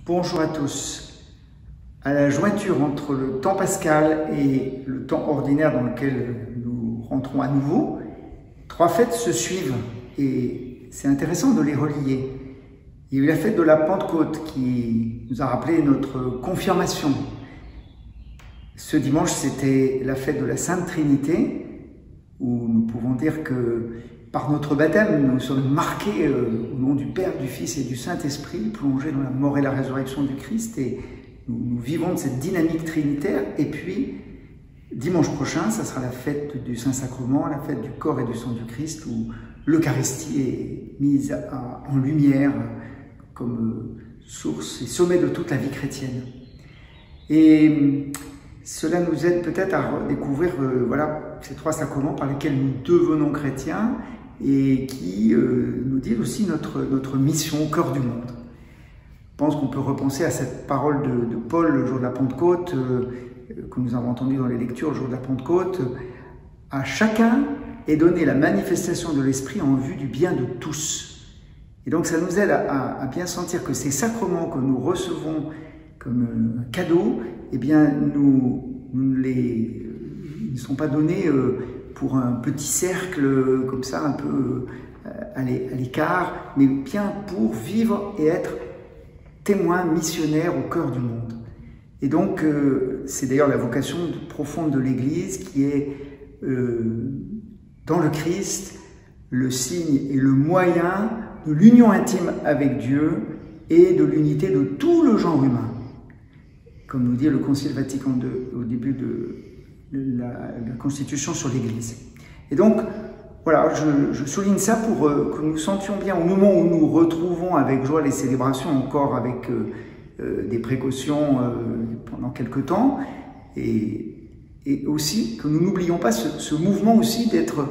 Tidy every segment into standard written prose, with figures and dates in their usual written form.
Bonjour à tous. À la jointure entre le temps pascal et le temps ordinaire dans lequel nous rentrons à nouveau, trois fêtes se suivent et c'est intéressant de les relier. Il y a eu la fête de la Pentecôte qui nous a rappelé notre confirmation. Ce dimanche, c'était la fête de la Sainte Trinité, où nous pouvons dire que par notre baptême, nous sommes marqués au nom du Père, du Fils et du Saint-Esprit, plongés dans la mort et la résurrection du Christ, et nous vivons de cette dynamique trinitaire. Et puis, dimanche prochain, ça sera la fête du Saint-Sacrement, la fête du corps et du sang du Christ, où l'Eucharistie est mise en lumière comme source et sommet de toute la vie chrétienne. Et cela nous aide peut-être à découvrir voilà, ces trois sacrements par lesquels nous devenons chrétiens et qui nous disent aussi notre mission au cœur du monde. Je pense qu'on peut repenser à cette parole de Paul le jour de la Pentecôte, que nous avons entendue dans les lectures le jour de la Pentecôte. À chacun est donnée la manifestation de l'Esprit en vue du bien de tous. Et donc ça nous aide à bien sentir que ces sacrements que nous recevons comme un cadeau, eh bien, ils ne sont pas donnés pour un petit cercle comme ça, un peu à l'écart, mais bien pour vivre et être témoin missionnaire au cœur du monde. Et donc, c'est d'ailleurs la vocation profonde de l'Église qui est, dans le Christ, le signe et le moyen de l'union intime avec Dieu et de l'unité de tout le genre humain. Comme nous dit le Concile Vatican II au début de la Constitution sur l'Église. Et donc, voilà, je souligne ça pour que nous sentions bien au moment où nous retrouvons avec joie les célébrations, encore avec des précautions pendant quelques temps, et aussi que nous n'oublions pas ce mouvement aussi d'être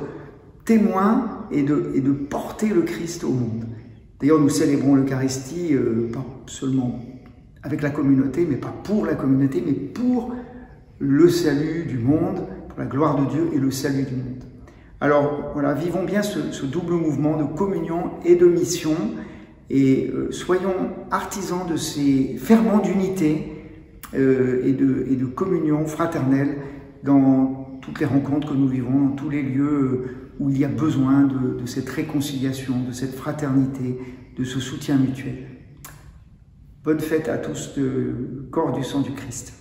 témoins et de porter le Christ au monde. D'ailleurs, nous célébrons l'Eucharistie pas seulement avec la communauté, mais pas pour la communauté, mais pour le salut du monde, pour la gloire de Dieu et le salut du monde. Alors voilà, vivons bien ce double mouvement de communion et de mission, et soyons artisans de ces ferments d'unité et de communion fraternelle dans toutes les rencontres que nous vivons, dans tous les lieux où il y a besoin de cette réconciliation, de cette fraternité, de ce soutien mutuel. Bonne fête à tous de corps du sang du Christ.